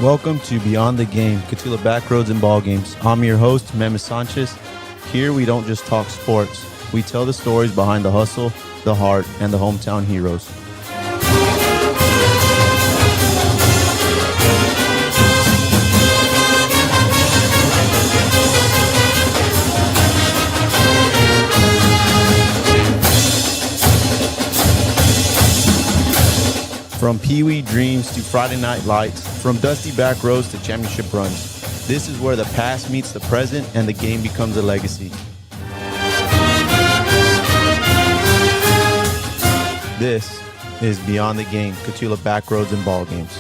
Welcome to Beyond the Game, Cotulla Backroads and Ball Games. I'm your host, NMS Sanchez. Here we don't just talk sports. We tell the stories behind the hustle, the heart, and the hometown heroes. From Pee-wee dreams to Friday night lights, from dusty back roads to championship runs, this is where the past meets the present and the game becomes a legacy. This is Beyond the Game, Cotulla Backroads and Ball Games.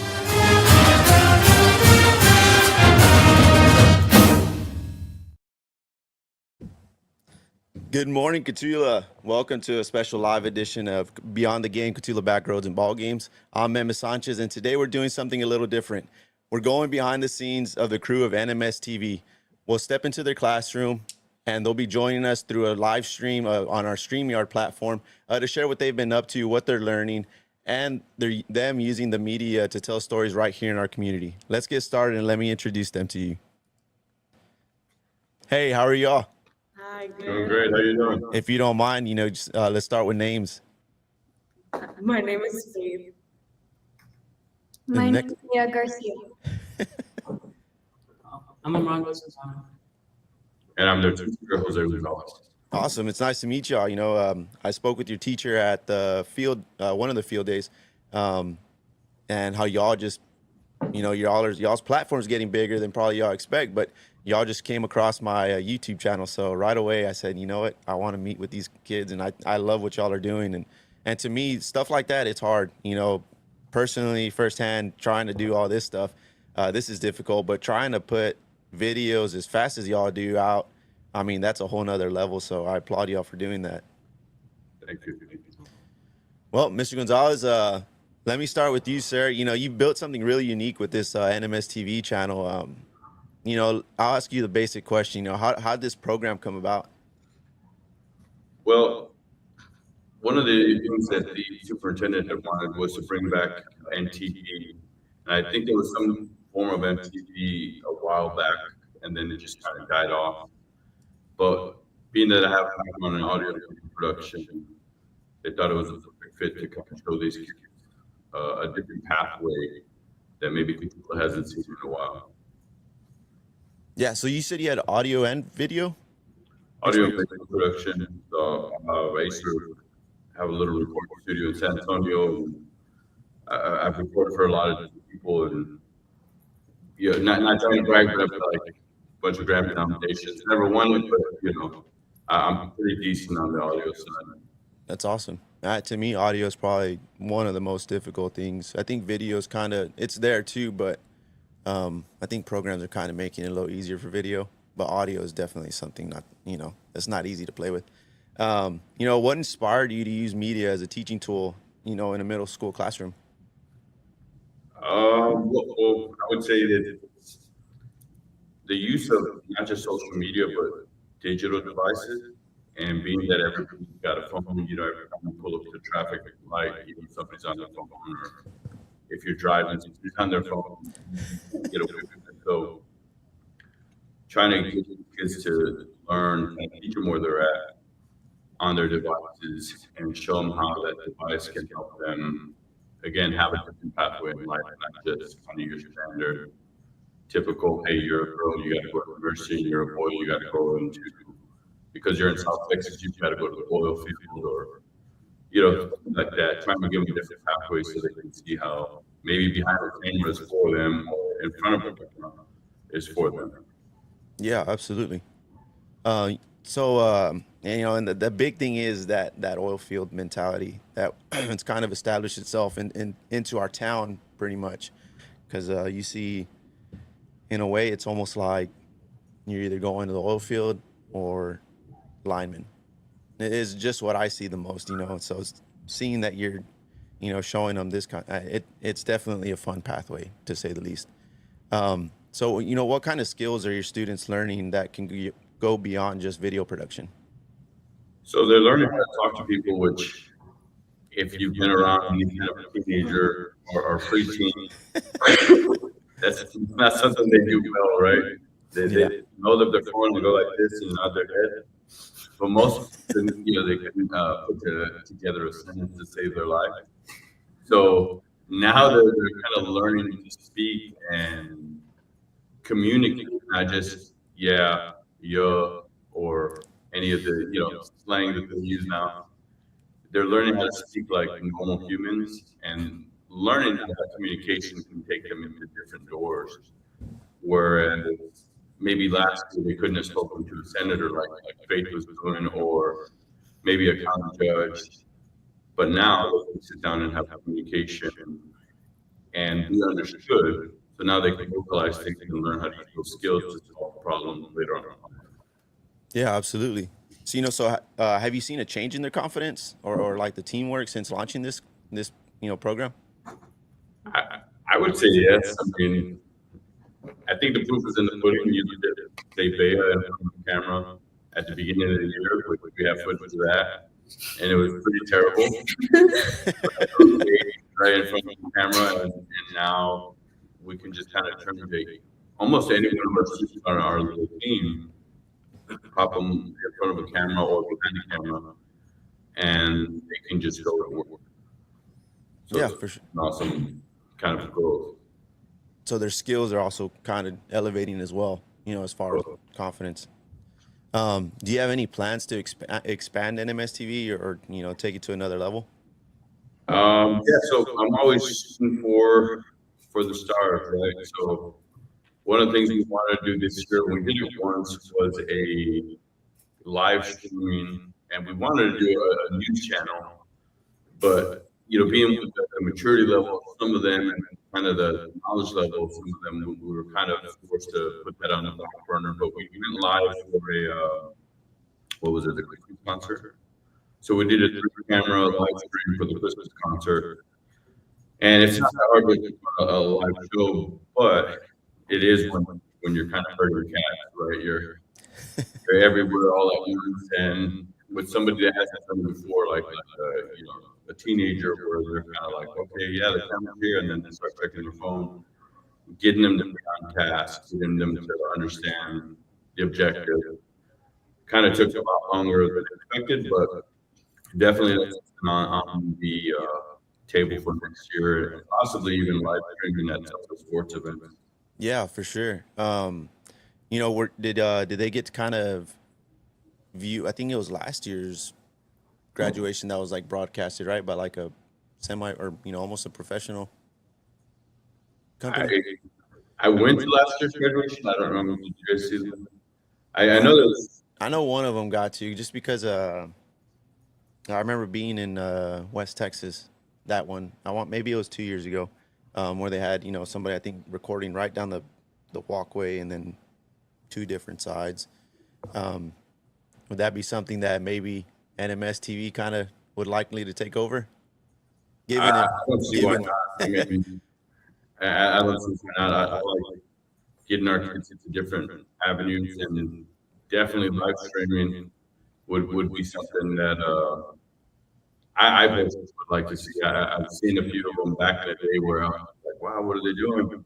Good morning, Cotulla. Welcome to a special live edition of Beyond the Game, Cotulla Backroads and Ball Games. I'm NMS Sanchez, and today we're doing something a little different. We're going behind the scenes of the crew of NMS TV. We'll step into their classroom, and they'll be joining us through a live stream on our StreamYard platform to share what they've been up to, what they're learning, and them using the media to tell stories right here in our community. Let's get started, and let me introduce them to you. Hey, how are y'all? Hi, good. Doing great. How you doing? If you don't mind, just, let's start with names. My name is Faith. My name is Mia Garcia. I'm Armando Susana. And I'm their tutor, Jose Gonzalez. Awesome. It's nice to meet y'all. I spoke with your teacher at the field, one of the field days, and how y'all just, y'all's platform's getting bigger than probably y'all expect, but y'all just came across my YouTube channel. So right away I said, you know what, I want to meet with these kids, and I love what y'all are doing. And to me, stuff like that, it's hard, personally, firsthand, trying to do all this stuff. This is difficult, but trying to put videos as fast as y'all do out, I mean, that's a whole nother level. So I applaud y'all for doing that. Thank you. Well, Mr. Gonzalez, let me start with you, sir. You've built something really unique with this NMS TV channel. I'll ask you the basic question. How did this program come about? Well, one of the things that the superintendent had wanted was to bring back NTV. And I think there was some form of MTV a while back, and then it just kind of died off. But being that I have a background in audio production, they thought it was a perfect fit to kind of show these kids a different pathway that maybe people hasn't seen in a while. Yeah, so you said you had audio and video? Audio and video production. I used to have a little recording studio in San Antonio. And I've recorded for a lot of people, and not trying to brag, but I've got like a bunch of Grammy nominations. Never won it, but I'm pretty decent on the audio side. That's awesome. To me, audio is probably one of the most difficult things. I think video is it's there too, but I think programs are kind of making it a little easier for video, but audio is definitely something that's not easy to play with. What inspired you to use media as a teaching tool, in a middle school classroom? Well, I would say that the use of not just social media, but digital devices, and being that everybody's got a phone, every time you pull up to the traffic light, somebody's on their phone, or if you're driving, somebody's on their phone, So trying to get kids to learn and teach them where they're at on their devices and show them how that device can help them, again, have a different pathway in life, not just kind of your standard, typical, hey, you're a girl, you got to go to nursing, you're a boy, you got to go into, because you're in South Texas, you've got to go to the oil field, or, like that, trying to give them different pathways so they can see how maybe behind the camera is for them, or in front of the camera is for them. Yeah, absolutely. And the big thing is that oil field mentality that it's kind of established itself into our town pretty much, because you see, in a way, it's almost like you're either going to the oil field or lineman. It is just what I see the most, So seeing that you're, showing them this it's definitely a fun pathway, to say the least. So what kind of skills are your students learning that can go beyond just video production? So they're learning how to talk to people, which, if you've been around any kind of teenager or preteen, That's not something they do well, right? They know that they're foreign, they go like this and nod their head. But most, they can put together a sentence to save their life. So now they're kind of learning to speak and communicate, not just yeah, or any of the slang that they use now. They're learning how to speak like normal humans, and learning how that communication can take them into different doors. Whereas maybe last year they couldn't have spoken to a senator like Faith was doing, or maybe a county judge. But now they can sit down and have communication and be understood. So now they can localize things and learn how to use those skills to solve problems later on. Yeah, absolutely. So, have you seen a change in their confidence or like the teamwork since launching this program? I would say yes. I mean, I think the proof is in the pudding. You did say Bea in front of the camera at the beginning of the year, which we have footage of that, and it was pretty terrible. Right in front of the camera, and now we can just kind of terminate almost any one of us on our little team, pop them in front of a camera or behind the camera, and they can just go to work. So Yeah, for sure. An awesome kind of growth. So their skills are also kind of elevating as well, as far as confidence. Do you have any plans to expand NMS TV or take it to another level? Yeah, so I'm always shooting for the stars, right? So one of the things we wanted to do this year, we did it once, was a live streaming, and we wanted to do a news channel, but being with the maturity level of some of them and kind of the knowledge level of some of them, we were kind of forced to put that on the back burner. But we went live for a what was it, the Christmas concert? So we did a 3-camera live stream for the Christmas concert, and it's not that hard to do a live show, but it is when you're kind of herding cats, right? You're everywhere all at once, and with somebody that hasn't done it before, like a teenager, where they're kind of like, okay, yeah, the camera's here, and then they start checking their phone, getting them to be on task, getting them to understand the objective. Kind of took a lot longer than expected, but definitely that's on the table for next year, and possibly even live streaming at some of the sports events. Yeah, for sure. Did they get to kind of view? I think it was last year's graduation that was like broadcasted, right, by like a semi or almost a professional company. I went to last year's graduation. I don't remember. Did you guys see them? I know there's. I know one of them got to, just because I remember being in West Texas, that one. Maybe it was 2 years ago, where they had somebody, I think, recording right down the walkway and then 2 different sides. Would that be something that maybe NMS TV kind of would likely to take over? I don't see why not. I mean, I don't see why not. I like getting our kids into different avenues, and definitely live streaming would be something that I personally would like to see. I've seen a few of them back in the day where I was like, wow, what are they doing?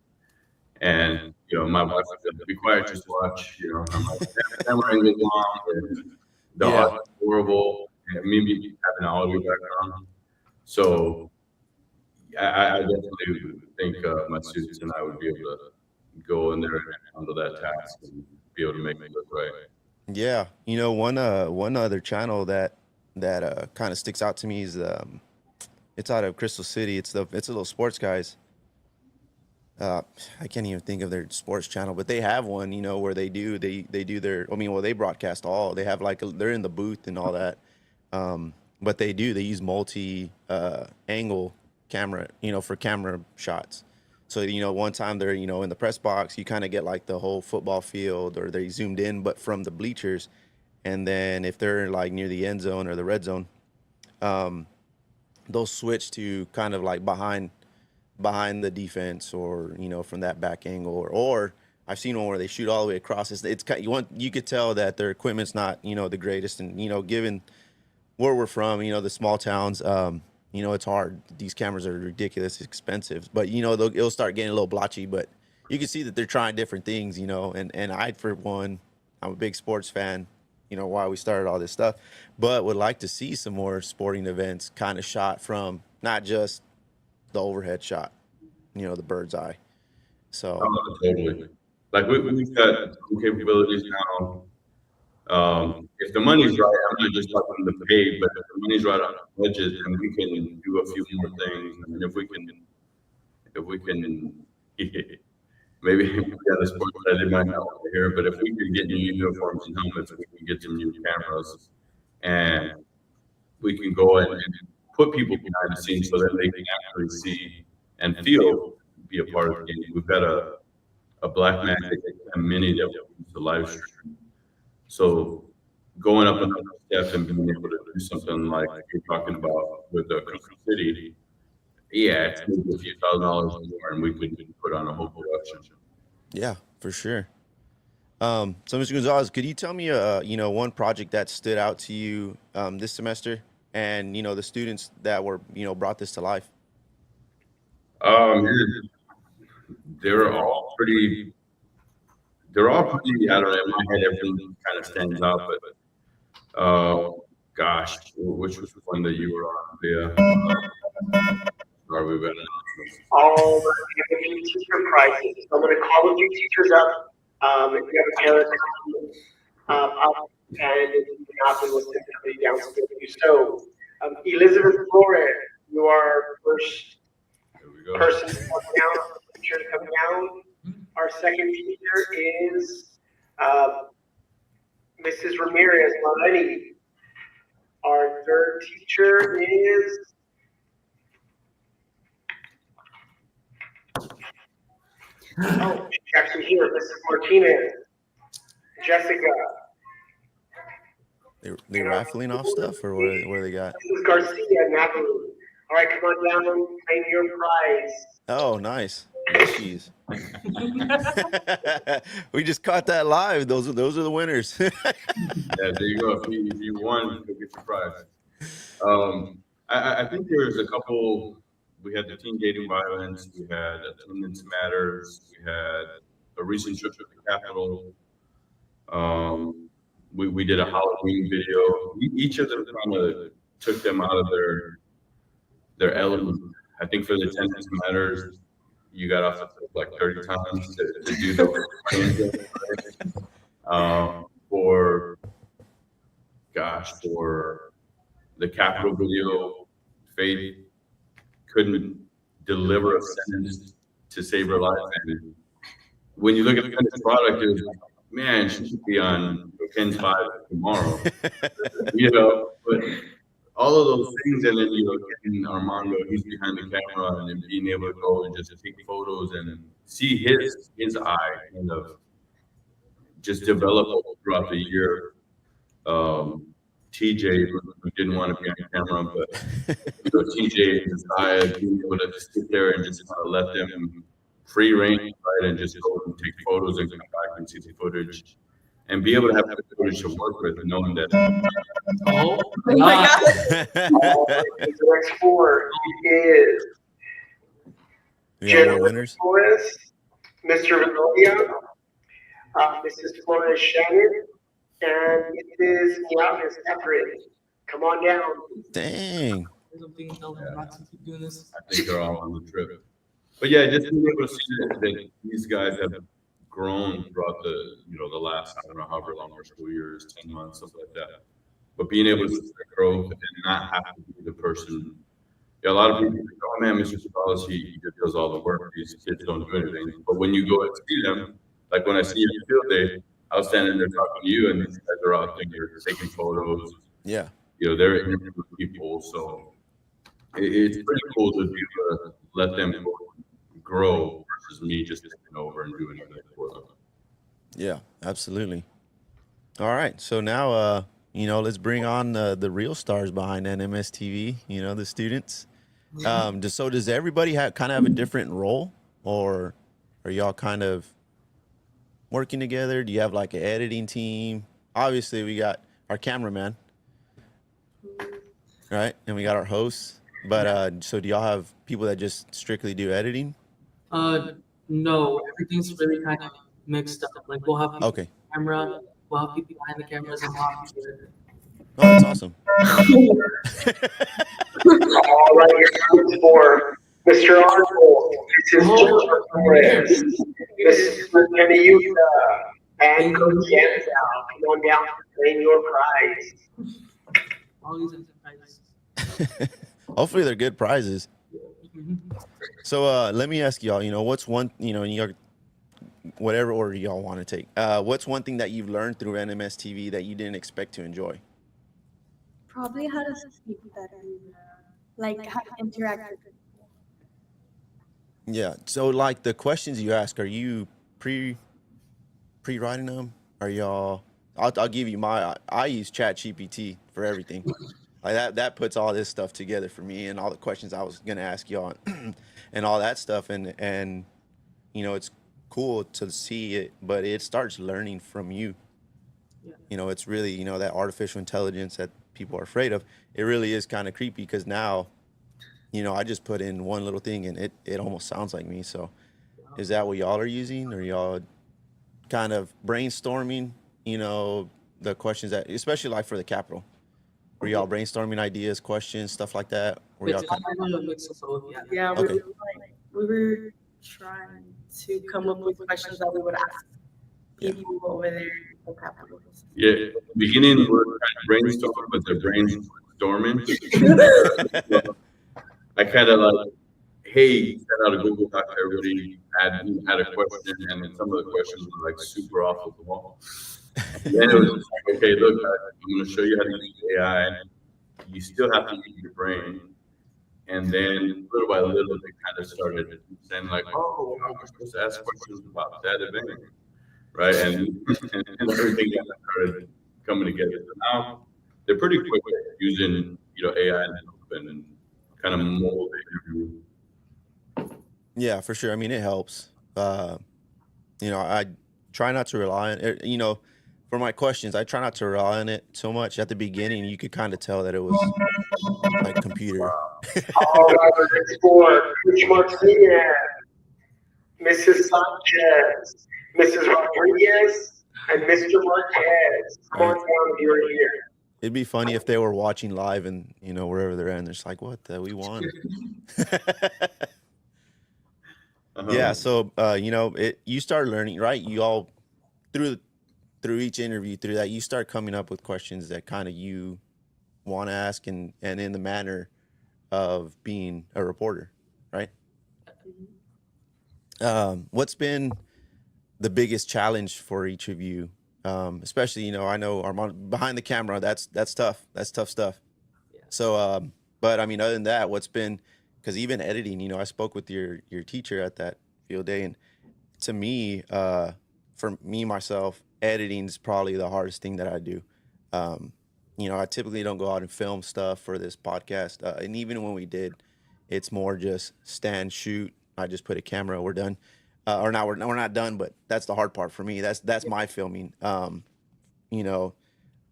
And my wife would be quiet, just watch. I'm like, the camera angle long, and the audio is horrible, and maybe have an audio background. So I definitely think my students and I would be able to go in there and handle that task and be able to make it look right. Yeah, one other channel that kind of sticks out to me is it's out of Crystal City. It's a little sports guys. I can't even think of their sports channel, but they have one, where they do their. They broadcast all. They have they're in the booth and all that. But they use multi angle camera, for camera shots. So, one time they're, in the press box, you kind of get like the whole football field, or they zoomed in, but from the bleachers. And then if they're like near the end zone or the red zone, they'll switch to kind of like behind the defense, or, from that back angle, or I've seen one where they shoot all the way across. You could tell that their equipment's not, the greatest. And, given where we're from, the small towns, it's hard. These cameras are ridiculous expensive, but it'll start getting a little blotchy. But you can see that they're trying different things, you know, and I, for one, I'm a big sports fan, you know, why we started all this stuff, but would like to see some more sporting events kind of shot from not just the overhead shot, you know, the bird's eye. So Totally. Like we've got some capabilities now. If the money's right, I'm not just talking the pay, but if the money's right on the budget, then we can do a few more things. I mean, if we can, maybe we got a sport that they might not want to hear, but if we can get new uniforms and helmets, we can get some new cameras, and we can go and put people behind the scenes so that they can actually see and feel, be a part of the game. We've got a Black Magic and mini that we use to live stream. So going up another step and being able to do something like you're talking about with the City, yeah, it's maybe a few $1,000s more, and we could put on a whole production. yeah, for sure. So Mr. Gonzalez, could you tell me, you know, one project that stood out to you this semester, and you know the students that were, you know, brought this to life? They're all pretty. They're all pretty. I don't know. In my head, everything kind of stands out, but gosh, which was the one that you were on? Yeah. Are we better? All the teacher prizes. I'm going to call a few teachers up. If you have a parent, up, and if you cannot, we will send somebody downstairs to do so. Elizabeth Flores, you are first person to come down. Teacher to come down. Our second teacher is Mrs. Ramirez Maleni. Our third teacher is she's actually here, Mrs. Martinez, Jessica. They raffling off stuff, or what do they got? Mrs. Garcia, Natalie. All right, come on down and claim your prize. Oh, nice. Jeez. We just caught that live. Those are the winners. Yeah, there you go. If you won, you'll get your prize. I think there's a couple. We had the teen dating violence. We had attendance matters. We had a recent trip to the Capitol. We did a Halloween video. Each of them kind of took them out of their element. I think for the attendance matters, you got off like 30 times to do the for the Capitol video, Faith couldn't deliver a sentence to save her life. And when you look at the finished product, it's like, man, she should be on Ken's 5 tomorrow. You know, but all of those things, and then, you know, getting Armando, he's behind the camera, and then being able to go and just take photos and see his eye kind of just develop throughout the year. TJ, who didn't want to be on camera, but you know, TJ and his eye, being able to just sit there and just kind of let them free reign, right, and just go and take photos and come back and see the footage, and be able to have the footage to work with, knowing that. Oh Oh my God. The next four is We got more Jennifer winners. Flores, Mr. Valodia, Mrs. Flores Shannon, and Mrs. Miamis Everett. Come on down. Dang. There's a big tell them not to keep doing this. I think they're all on the trip. But yeah, just being able to see that these guys have grown throughout the last, I don't know, however long our school year is, 10 months, something like that. But being able to see their growth and not have to be the person. Yeah, a lot of people think, oh man, Mr. Gonzalez, he just does all the work. These kids don't do anything. But when you go and see them, like when I see you on field day, I was standing there talking to you, and these guys are out there taking photos. Yeah. You know, they're interviewing people, so it's pretty cool to be able to let them grow versus me just taking over and doing everything for them. Yeah, absolutely. All right. So now, you know, let's bring on the real stars behind NMS TV, you know, the students. Does everybody kind of have a different role, or are y'all kind of working together? Do you have like an editing team? Obviously, we got our cameraman, right? And we got our hosts. But so do y'all have people that just strictly do editing? No, everything's really kind of mixed up. Like we'll have people Okay. on camera, we'll have people behind the cameras, and we'll have people there. Oh, that's awesome. All right, your time is for Mr. Arnold, Mrs. Torres, Mrs. Kenny and Coach Gonzalez. Come on down to claim your prize. All these enterprises. Hopefully they're good prizes. Mhm. So let me ask y'all, what's one, whatever order y'all want to take. What's one thing that you've learned through NMS TV that you didn't expect to enjoy? Probably how to speak better, like how to interact with people. Yeah. So like the questions you ask, are you pre-writing them? Are y'all? I'll give you I use ChatGPT for everything. Like that puts all this stuff together for me and all the questions I was gonna ask y'all and all that stuff and it's cool to see it, but it starts learning from you. Yeah. It's really that artificial intelligence that people are afraid of. It really is kind of creepy because now I just put in one little thing and it almost sounds like me. So is that what y'all are using, or y'all kind of brainstorming the questions that, especially like for the Capitol, were y'all brainstorming ideas, questions, stuff like that? Were y'all It's kind kind of a mix of both. Yeah. Yeah, Okay. we were trying to come up with questions that we would ask people over there in the Capitol. Yeah, beginning we're trying to brainstorm, but their brains storming. I kind of like, hey, send out a Google Doc to everybody, had a question, and then some of the questions were like super off the wall. And then it was just like, okay, look, I'm going to show you how to use AI. You still have to use your brain. And then little by little, they kind of started saying like, oh, we're supposed to ask questions about that event, right? And everything kind of started coming together. So now they're pretty quick at using AI and kind of mold it. Yeah, for sure. I mean, it helps. I try not to rely on it. For my questions, I try not to rely on it so much. At the beginning, you could kind of tell that it was like computer. All right, next for Coach Martinez, Mrs. Sanchez, Mrs. Rodriguez, and Mr. Marquez. Come on down if you're here. It'd be funny if they were watching live and wherever they're at, and they're just like, "What the? We won." Yeah. So you start learning, right? You all through each interview, through that, you start coming up with questions that kind of you want to ask, and in the manner of being a reporter, right? What's been the biggest challenge for each of you? Especially, I know Armand behind the camera, that's tough. That's tough stuff. Yeah. So, but I mean, other than that, what's been, because even editing, I spoke with your teacher at that field day, and to me, for me, myself, editing is probably the hardest thing that I do. I typically don't go out and film stuff for this podcast. And even when we did, it's more just stand, shoot. I just put a camera, we're done. Or not, we're not done, but that's the hard part for me. That's my filming.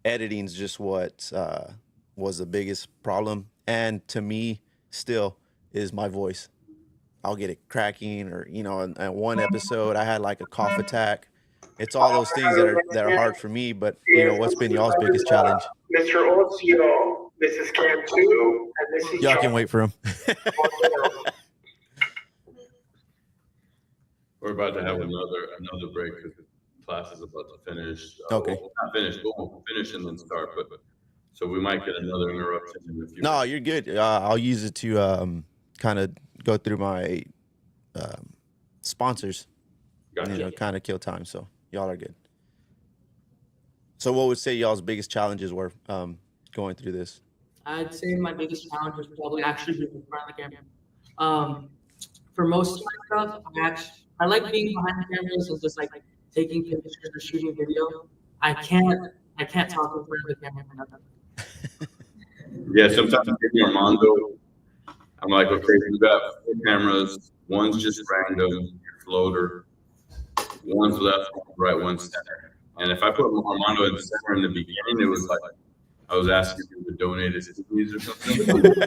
Editing's just what was the biggest problem. And to me, still, is my voice. I'll get it cracking, or, in one episode, I had like a cough attack. It's all those things that are hard for me, but what's been y'all's biggest challenge? Mr. Ocio, Mrs. Cantu, and Mrs. Y'all can wait for him. We're about to have another break because class is about to finish. Okay. Not finish, we'll finish and then start, but so we might get another interruption in a few. No, you're good. I'll use it to kind of go through my sponsors. Gotcha. Kind of kill time. So y'all are good. So what would say y'all's biggest challenges were going through this? I'd say my biggest challenge was probably actually being in front of the camera. For most of my stuff, I like being behind the cameras and just like taking pictures or shooting video. I can't talk in front of the camera for nothing. Yeah, sometimes I'm getting Armando. I'm like, okay, we got 4 cameras. One's just random, your floater. One's left, one's right, one's center. And if I put Armando in the center in the beginning, it was like I was asking him to donate his kidneys or something.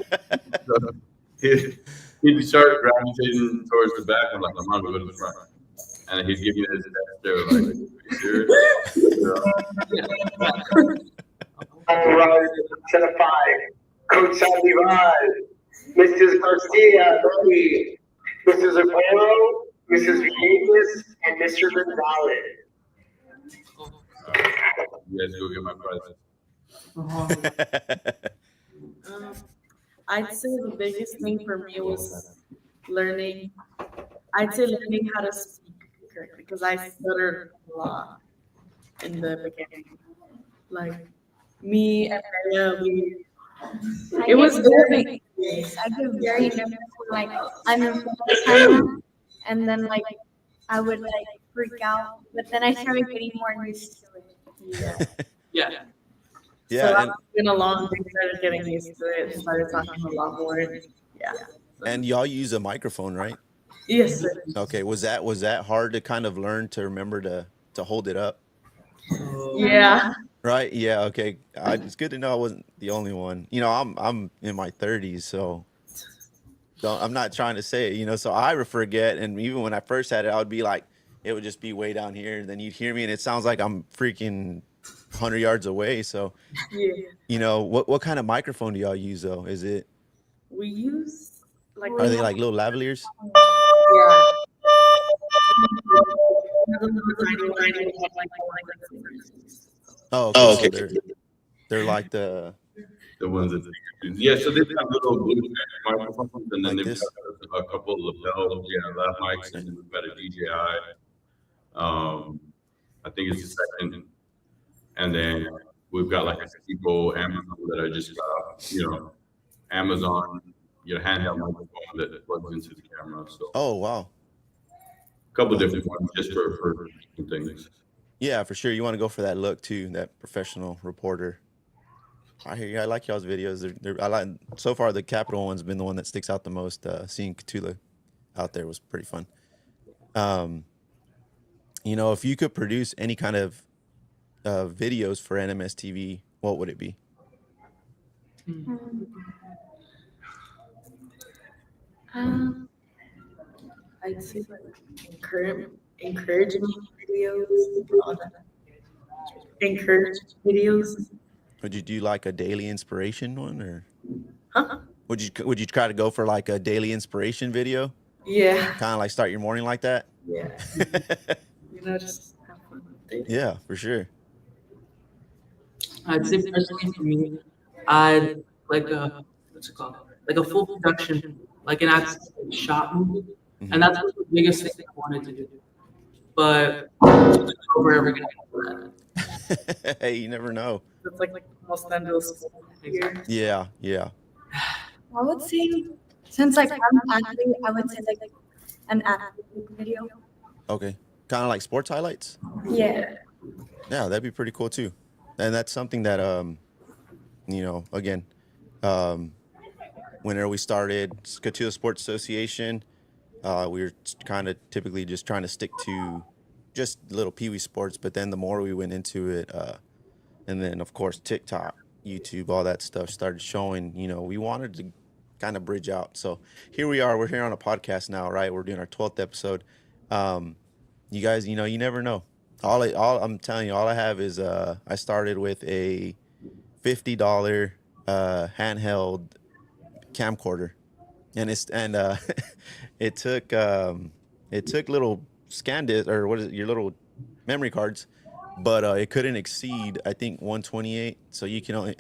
he'd start gravitating towards the back. I'm like, I'm on go to the front. And he'd give me his stare like, are you serious? All right, set of 5. Coach Saldivar, Mrs. Garcia, Lily, Mrs. Aguero, Mrs. Villegas, and Mr. Gonzalez. You guys go get my prize. I'd say the biggest thing for me was learning. I'd say learning how to speak correctly because I stuttered a lot in the beginning. Like me and Maria, it was very. I get very nervous when, like, I'm in front of the camera, and then like I would like freak out, but then I started getting more used to it. Yeah. Yeah. Yeah, So and, I've been along, we started getting used to it, started talking a lot more. Yeah. and y'all use a microphone, right? Yes, sir. Okay, was that hard to kind of learn to remember to hold it up? Yeah. Right? Yeah. Okay. It's good to know I wasn't the only one. You know, I'm in my 30s, so I'm not trying to say it. You know, so I would forget, and even when I first had it, I would be like, it would just be way down here, and then you'd hear me, and it sounds like I'm freaking 100 yards away. So, Yeah. you know, what kind of microphone do y'all use though? Is it We use like are they like little lavaliers? yeah. Oh, okay. So they're like the The ones that yeah, so they've got little blue microphones, and then Like they've this? got a couple of lapels, lav mics, and then we've got a DJI. I think it's the second, and then we've got like a Seiko Amazon that I just got, Amazon, handheld microphone that plugs into the camera. So oh wow. a couple of different ones just for different things. Yeah, for sure. You want to go for that look too, that professional reporter. I hear you. I like y'all's videos. I like so far the Capital one's been the one that sticks out the most. Seeing Cotulla out there was pretty fun. You know, if you could produce any kind of videos for NMS TV, what would it be? I'd say like encouraging videos, all that. Encourage videos. Would you do like a daily inspiration one, or Huh? would you try to go for like a daily inspiration video? Yeah. Kind of like start your morning like that? Yeah. Just have fun with it. Yeah, for sure. I'd say personally for me, I'd like what's it called? Like a full production, like an actual shot movie. And that's the biggest thing I wanted to do. But we're ever gonna do that. Hey, you never know. It's like most endless here. Yeah, yeah. I would say, since like I'm an athlete, I would say like an athlete video. Okay. Kind of like sports highlights? Yeah. Yeah, that'd be pretty cool too. And that's something that again, whenever we started Cotulla Sports Association, we were kind of typically just trying to stick to just little peewee sports, but then the more we went into it, and then of course TikTok, YouTube, all that stuff started showing, we wanted to kind of bridge out. So here we are, we're here on a podcast now, right? We're doing our 12th episode. You guys, you never know. All I'm telling you, all I have is I started with a $50 handheld camcorder, and it took little scan disc, or what is it, your little memory cards, but it couldn't exceed, I think, 128. So you can only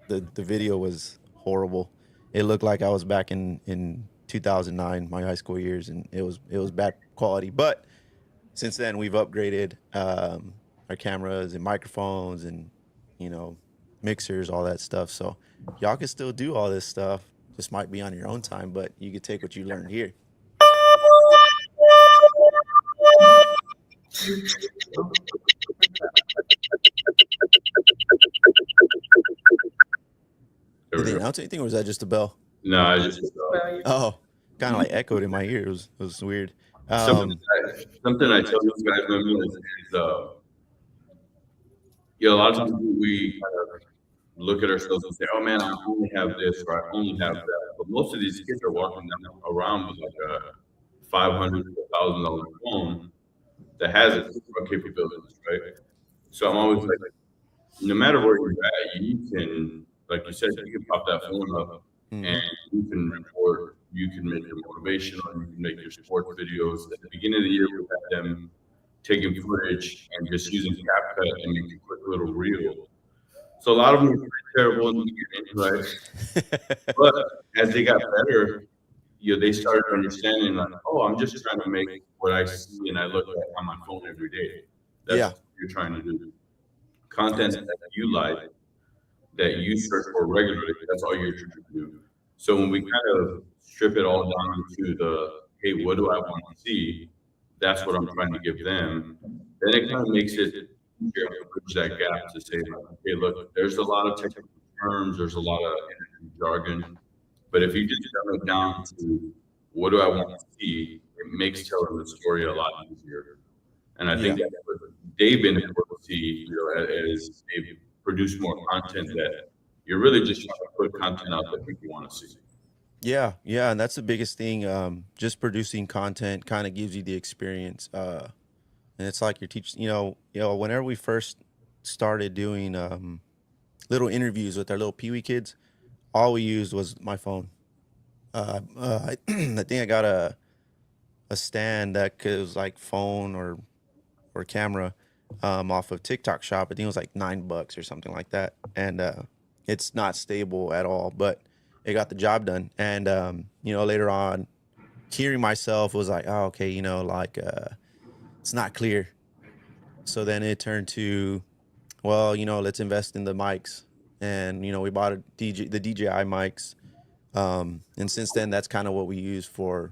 the video was horrible. It looked like I was back in 2009, my high school years, and it was bad quality. But since then, we've upgraded our cameras and microphones and mixers, all that stuff. So y'all can still do all this stuff. Just might be on your own time, but you can take what you learned here. Did they announce anything, or was that just a bell? No, I just Oh, kind of like echoed in my ear. It was weird. something I tell these guys is a lot of times we kind of look at ourselves and say, "Oh man, I only have this or I only have that." But most of these kids are walking around with like a $500 to $1,000 phone that has its capabilities, right? So I'm always like, no matter where you're at, you can, like you said, you can pop that phone up and you can record, you can make your motivational, you can make your sports videos. At the beginning of the year, we had them taking footage and just using CapCut and making a quick little reel. So a lot of them were pretty terrible in the beginning, right? But as they got better, they started understanding like, oh, I'm just trying to make what I see and I look at on my phone every day. That's what you're trying to do. Content that you like, that you search for regularly, that's all you're trying to do. So when we kind of strip it all down to the, hey, what do I want to see? That's what I'm trying to give them. Then it kind of makes it easier to bridge that gap to say, like, okay, look, there's a lot of technical terms, there's a lot of jargon, but if you just dumb it down to what do I want to see, it makes telling the story a lot easier. And I think that's what they've been able to see, as they've produced more content, that you're really just trying to put content out that people want to see. Yeah, and that's the biggest thing. Just producing content kind of gives you the experience, and it's like you're teaching. Whenever we first started doing little interviews with our little peewee kids, all we used was my phone. I think I got a stand that was like phone or camera off of TikTok Shop. I think it was like $9 or something like that, and it's not stable at all, but it got the job done. And later on, hearing myself was like, oh, okay, it's not clear. So then it turned to, well, let's invest in the mics, and we bought the DJI mics, and since then that's kind of what we use for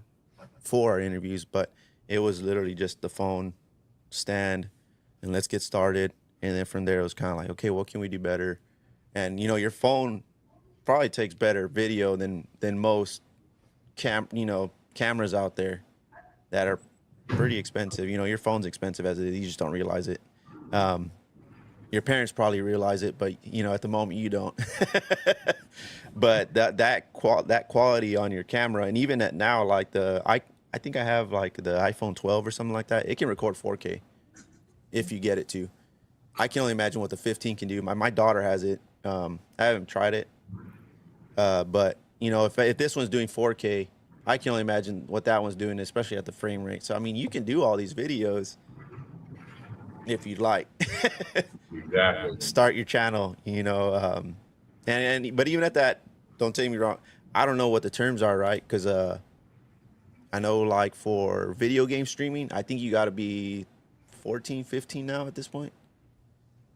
our interviews. But it was literally just the phone stand, and let's get started. And then from there it was kind of like, okay, what can we do better? And your phone probably takes better video than most cameras out there that are pretty expensive. Your phone's expensive as it is, you just don't realize it. Your parents probably realize it, but at the moment you don't. But that quality on your camera, and even at now, like I think I have like the iPhone 12 or something like that. It can record 4K if you get it to. I can only imagine what the 15 can do. My daughter has it. I haven't tried it, but if this one's doing 4K, I can only imagine what that one's doing, especially at the frame rate. So I mean, you can do all these videos if you'd like. Exactly. Start your channel, but even at that, don't take me wrong, I don't know what the terms are, right? Because I know, like, for video game streaming, I think you got to be 14, 15 now at this point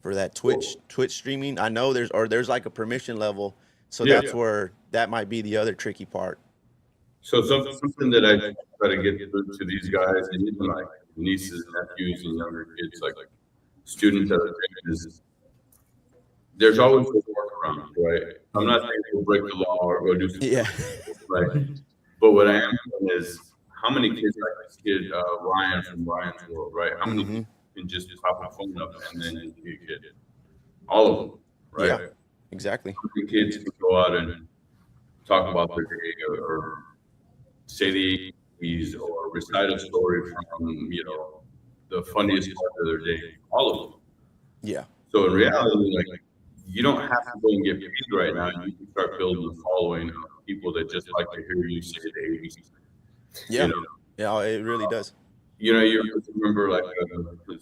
for that Twitch streaming. I know there's like a permission level, so that's where that might be the other tricky part. So something that I try to get through to these guys, and even like nieces, nephews, and younger kids, like students that are drinking, is there's always a workaround, right? I'm not saying we'll break the law or go do something, right? But what I am saying is, how many kids like this kid Ryan from Ryan's World, right? How many can just pop a phone up and then be a kid? All of them, right? Yeah, exactly. How many kids can go out and talk about their day, or say the 80s, or recite a story from the funniest part of their day? All of them. Yeah. So in reality, like, you don't have to go and get paid right now. You can start building a following of people that just like to hear you say the 80s. Yeah. Yeah, it really does. You remember, like,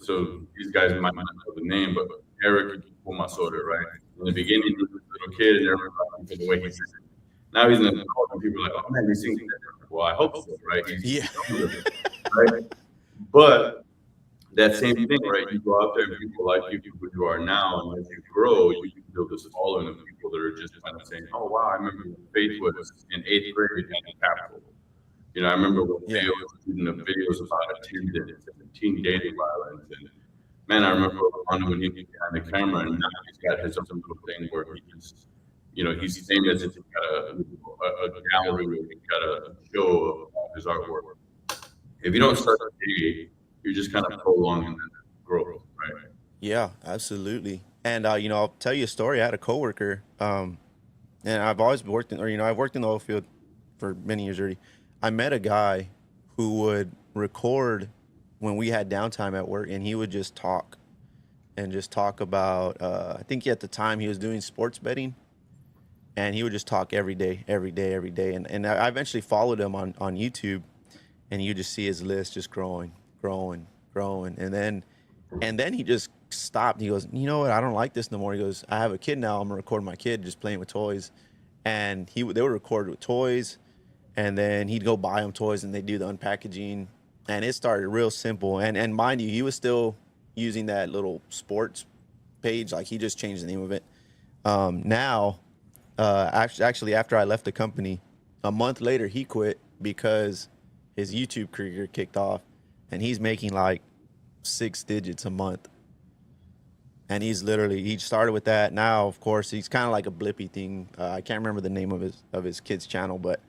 so these guys might not know the name, but Eric Pumasoda, right? In the beginning, he was a little kid, and everyone liked him for the way he sang. Now he's in the adult, and people are like, oh man, he sings that. Well, I hope so, right? Right? But that same thing, right? You go out there and people like you, who you are now, and as you grow, you can build this following of people that are just kind of saying, oh wow, I remember when Faith was in 8th grade at the Capitol. I remember when they was shooting the videos about attendance and teen dating violence. And man, I remember when he was behind the camera, and now he's got his own little thing where he's famous. He's got a gallery where he's got a show of his artwork. If you don't start to create, you're just kind of prolonging that growth, right? Yeah, absolutely. And I'll tell you a story. I had a coworker, and I've always worked I've worked in the oil field for many years already. I met a guy who would record when we had downtime at work, and he would just talk about. I think at the time he was doing sports betting, and he would just talk every day. And I eventually followed him on YouTube, and you just see his list just growing, and then he just stopped. He goes, you know what? I don't like this no more. He goes, I have a kid now. I'm gonna record my kid just playing with toys, and they would record with toys, and then he'd go buy them toys, and they do the unpackaging, and it started real simple. And mind you, he was still using that little sports page. Like, he just changed the name of it. Now, actually, after I left the company, a month later, he quit because his YouTube career kicked off, and he's making like 6 digits a month. And he started with that. Now, of course, he's kind of like a blippy thing. I can't remember the name of his kid's channel, but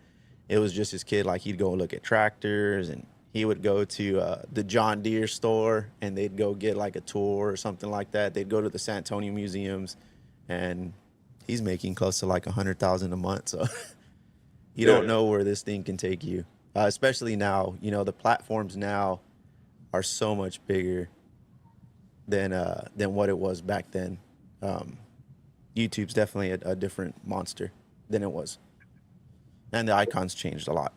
it was just his kid. Like, he'd go look at tractors, and he would go to the John Deere store, and they'd go get like a tour or something like that. They'd go to the San Antonio museums, and he's making close to like $100,000 a month. So you don't know where this thing can take you, especially now. You know, the platforms now are so much bigger than what it was back then. YouTube's definitely a different monster than it was, and the icons changed a lot.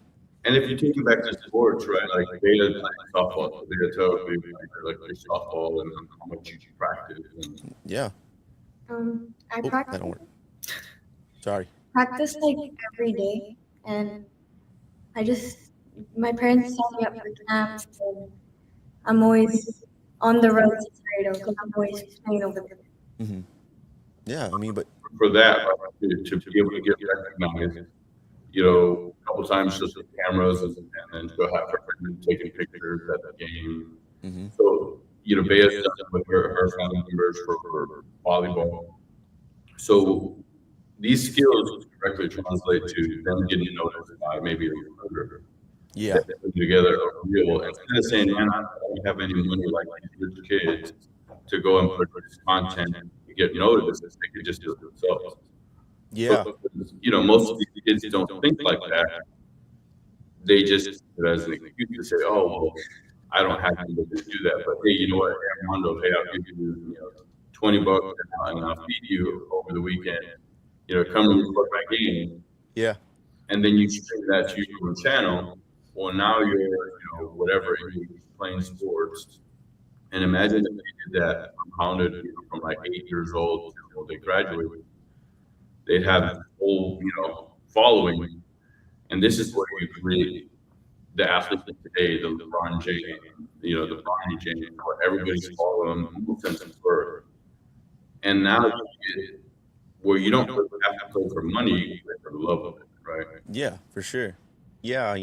And if you take it back to sports, right? Like Beta playing softball, Beta tell you like play softball and how much you practice. And Yeah. I That practice don't work. Sorry. like every day, and my parents set me up for camps, and I'm always on the road to Laredo because I'm always playing over there. Hmm. Yeah, I mean, but for that, to be able to get recognized, a couple times just with cameras and then she'll have her friend taking pictures at the game. mhm. So, Bea's done it with her family members for volleyball. So these skills directly translate to them getting noticed by maybe a recruiter. Yeah, That they put together a real, instead of saying, man, I don't have any money like these kids to go and put this content and get noticed, they could just do it themselves. yeah, Most of these kids don't think like that. They just use it as an excuse to say, oh, well, I don't have to do that. But hey, you know what, Armando, hey, I'll give you, $20 and I'll feed you over the weekend. Come and record my game. yeah, And then you stream that to your channel. Well, now you're, whatever, you're playing sports. And imagine if they did that compounded from like 8 years old until they graduate. They'd have a whole, following. And this is where you create the athletes of today, the LeBron James, the Bronny James, where everybody's following them since birth. And now you get where you don't have to play for money, you play for the love of it, right? yeah, for sure. Yeah,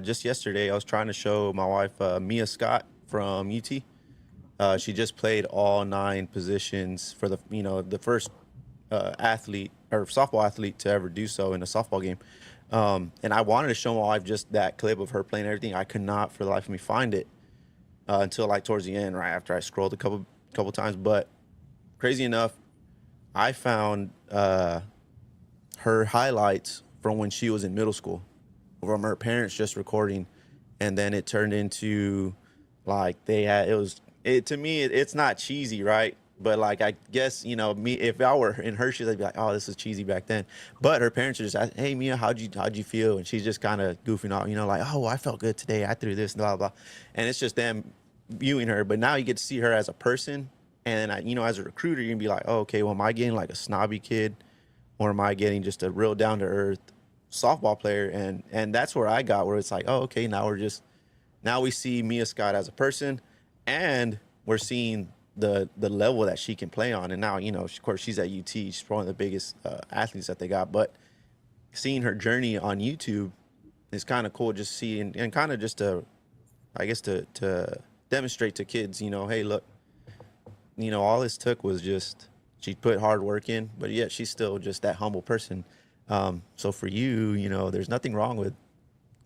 just yesterday I was trying to show my wife Mia Scott from UT. She just played all 9 positions for the first athlete or softball athlete to ever do so in a softball game. And I wanted to show my wife just that clip of her playing everything. I could not for the life of me find it until like towards the end, right after I scrolled a couple times. But crazy enough, I found her highlights from when she was in middle school, from her parents just recording, and then it turned into like to me it's not cheesy, right? But like, I guess, me, if I were in her shoes, I'd be like, oh, this is cheesy back then. But her parents are just asking, hey, Mia, how'd you feel? And she's just kind of goofing off, like, oh, I felt good today. I threw this, blah, blah. And it's just them viewing her. But now you get to see her as a person. And, as a recruiter, you can be like, oh, okay, well, am I getting like a snobby kid? Or am I getting just a real down-to-earth softball player? And that's where I got, where it's like, oh, okay, now we see Mia Scott as a person. And we're seeing the level that she can play on. And now, of course, she's at UT. She's one of the biggest athletes that they got. But seeing her journey on YouTube is kind of cool, just seeing, and kind of just to demonstrate to kids, hey, look, all this took was just, she put hard work in, but yet she's still just that humble person. So for you, there's nothing wrong with,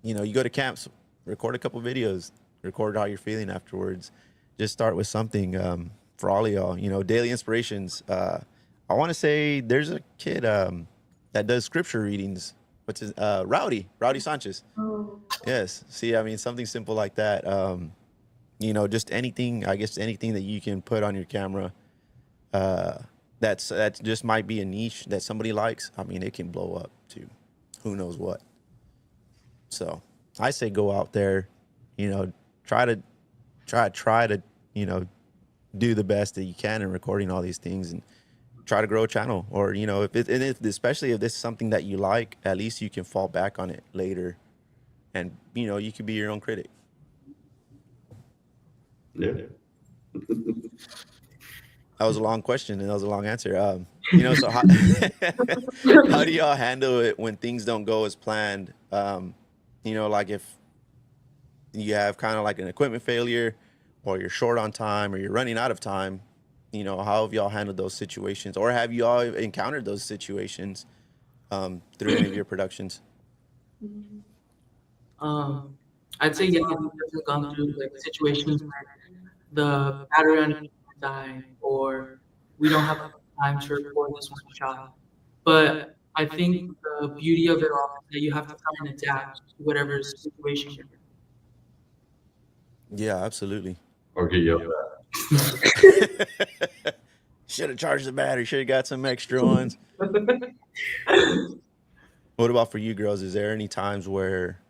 you go to camps, record a couple videos, record how you're feeling afterwards. Just start with something. For all of y'all, daily inspirations. I want to say there's a kid that does scripture readings what's his Rowdy Sanchez. Oh, Yes. See, I mean, something simple like that. You know, just anything. I guess anything that you can put on your camera. That just might be a niche that somebody likes. I mean, it can blow up to who knows what. So I say go out there, you know, try to, you know, do the best that you can in recording all these things and try to grow a channel. Or, you know, especially if this is something that you like, at least you can fall back on it later, and you know, you could be your own critic. Yeah. That was a long question and that was a long answer. You know, so how, how do y'all handle it when things don't go as planned? You know, like if you have kind of like an equipment failure, or you're short on time, or you're running out of time, you know, how have y'all handled those situations? Or have you all encountered those situations through any of your productions? I'd say yeah, we've definitely gone through like situations where the battery on die or we don't have enough time to record this one shot. But I think the beauty of it all is that you have to try and adapt to whatever situation you're in. Yeah, absolutely. Or get yelled at. Should have charged the battery. Should have got some extra ones. What about for you girls? Is there any times where,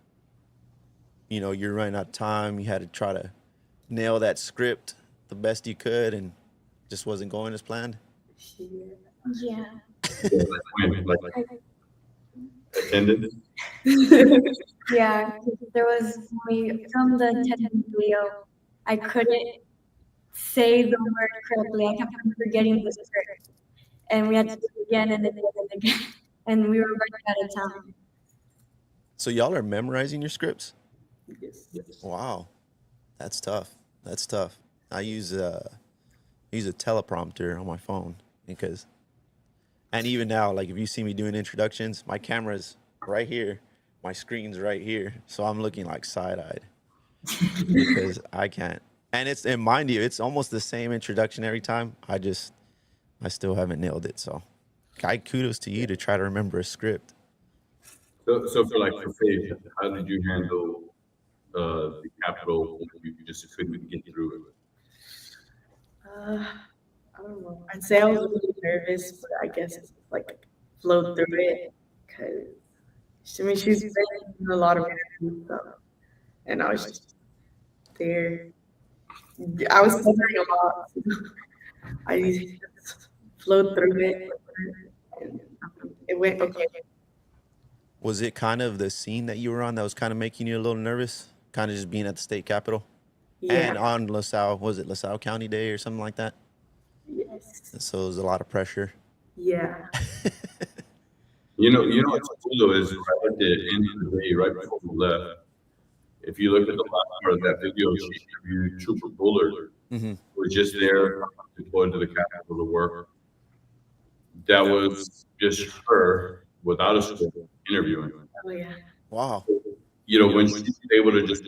you know, you're running out of time, you had to try to nail that script the best you could and just wasn't going as planned? Yeah. Like attendance. Yeah, 'cause there was when we filmed the technical video, I couldn't say the word correctly. I kept on forgetting the script, and we had to do it again and again and again, and we were running out of time. So y'all are memorizing your scripts? yes. Wow, that's tough. That's tough. I use a teleprompter on my phone because, and even now, like if you see me doing introductions, my camera's right here, my screen's right here, so I'm looking like side-eyed because I can't. And mind you, it's almost the same introduction every time. I still haven't nailed it. So, kudos to you to try to remember a script. So for Faith, how did you handle the Capitol when you just couldn't get through it? I don't know. I'd say I was really nervous, but I guess it's like flowed through it because I mean she's been in a lot of stuff, and I was just there. I was stuttering a lot. I just flowed through it, and it went okay. Was it kind of the scene that you were on that was kind of making you a little nervous? Kind of just being at the state capitol? And Yeah. on LaSalle, was it LaSalle County Day or something like that? Yes. So it was a lot of pressure. Yeah. You know what's cool though is right at the end of the day, right before we left, if you look at the last part of that video, she interviewed Trooper Bullard, Mm-hmm. who was just there deployed to the Capitol to work. That was just her without a script interviewing. Oh yeah. Wow. You know, when she's able to just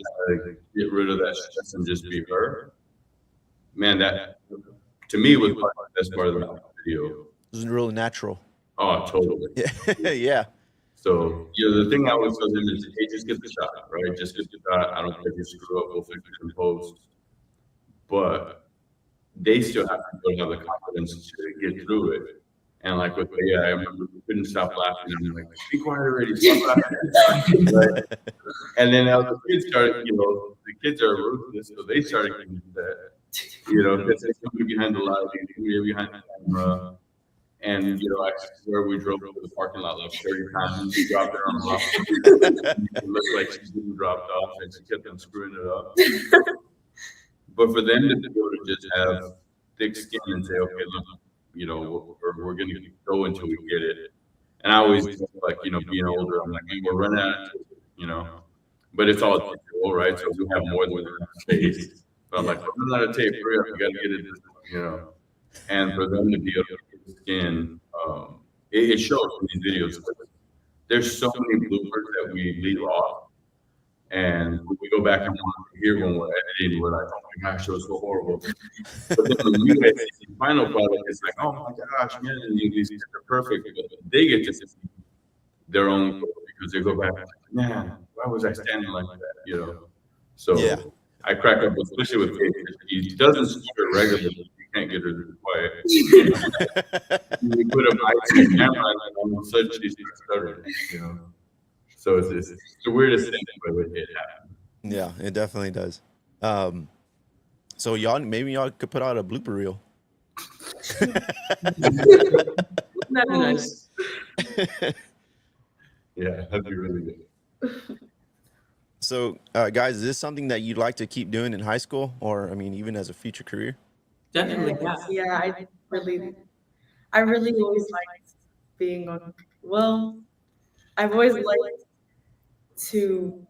get rid of that stress and just be her, man, that to me was probably the best part of the video. It was really natural. Oh, totally. Yeah. Yeah. So, you know, the thing I always tell them is, hey, just get the shot, right? Just get the shot. I don't care if you screw up, we'll fix it in post. But they still have to have the confidence to get through it. And like with Leah, I remember we couldn't stop laughing. I'm like, be quiet already, stop laughing. Right? And then the kids started, you know, the kids are ruthless, so they started getting that, you know, because they come behind the lighting, behind the camera. And, you know, I swear we drove to the parking lot like 30 times. We dropped her off. It looked like she didn't dropped off and she kept on screwing it up. But for them to be able to just have thick skin and say, okay, look, you know, we're going to go until we get it. And I always think, like, you know, being older, I'm like, hey, we're running out of tape, you know. But it's all digital, right? So we have more than enough space. But I'm like, we're running out of tape, hurry up, we got to get it, you know. And for them to be able to get the skin, it shows in these videos. There's so many bloopers that we leave off. And we go back and hear when we're editing, we're like, oh my gosh, it was so horrible. But then when you edit the final product, it's like, oh my gosh, man, and these are perfect. But they get to see their own, because they go back, man, why was I standing like that? You know, so Yeah. I crack up, especially with Kate. He doesn't stutter regularly. You can't get her to quiet. You put a mic to the camera, and all of a sudden she starts stuttering. You know, so it's the weirdest thing, but it happens. Yeah, it definitely does. So maybe y'all could put out a blooper reel. That'd be nice. Yeah, that'd be really good. So, guys, is this something that you'd like to keep doing in high school, or I mean, even as a future career? Definitely, yeah. Yeah, I really always liked being on. Well, I've always liked to,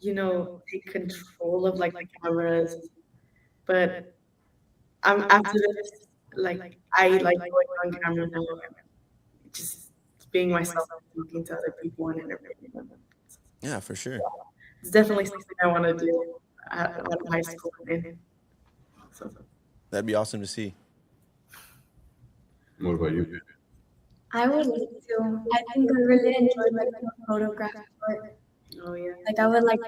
take control of like the cameras, but I'm after this, like I like going on camera now, and just being myself, and talking to other people and everything. Yeah, for sure. It's definitely something I want to do out of high school. And so, That'd be awesome to see. What about you? I would like to. I think I really enjoyed like the photograph part. oh yeah. Like I would like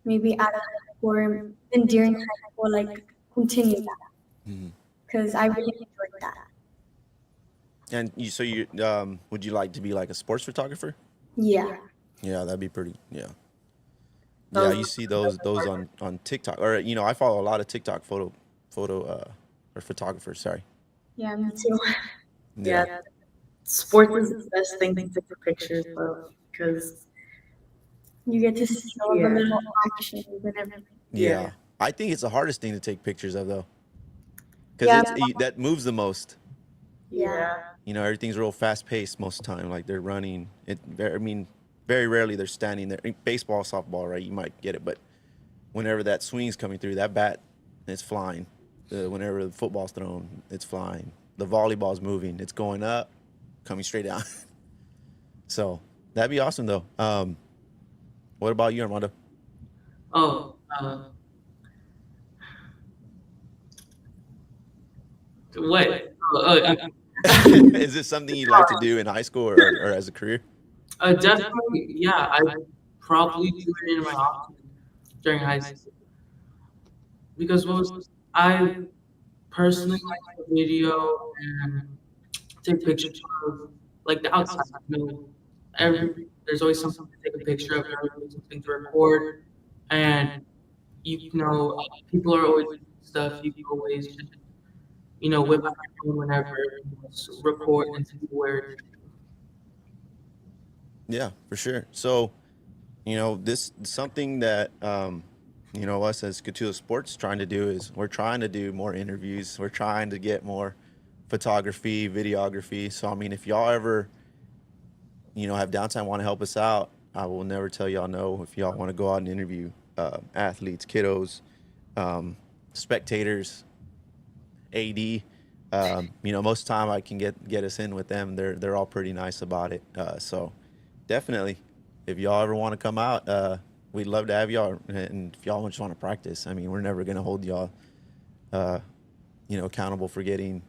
maybe out of high school or even during high school, like continue that Mhm. because I really enjoyed that. And you would you like to be like a sports photographer? Yeah. Yeah, that'd be pretty. Yeah. Yeah, Those- you see those on TikTok, or I follow a lot of TikTok photo or photographers. Sorry. Yeah, me too. Yeah. Sports is the best thing to take pictures of because You get to see all Yeah. the little actions and everything. Yeah. Yeah. I think it's the hardest thing to take pictures of, though, Yeah. because that moves the most. yeah. Everything's real fast paced most of the time. Like they're running. Very rarely they're standing there. Baseball, softball, right? You might get it, but whenever that swing's coming through, that bat is flying. Whenever the football's thrown, it's flying. The volleyball's moving. It's going up, coming straight down. So that'd be awesome, though. What about you, Armando? Oh, what? Is this something you'd like to do in high school or as a career? Definitely, yeah. I probably do it in my off time during high school because I personally like the video and take pictures of like the outside. There's always something to take a picture of, there's always something to record, and people are always doing stuff. You can always just whip out your phone whenever, record and see where. Yeah, for sure. So, this something that us as Cotulla Sports trying to do is we're trying to do more interviews. We're trying to get more photography, videography. So, I mean, if y'all ever, have downtime, want to help us out, I will never tell y'all no. If y'all want to go out and interview athletes, kiddos, spectators, AD, most of the time I can get us in with them. They're all pretty nice about it. So definitely, if y'all ever want to come out, we'd love to have y'all. And if y'all just want to practice, I mean, we're never gonna hold y'all, accountable for getting,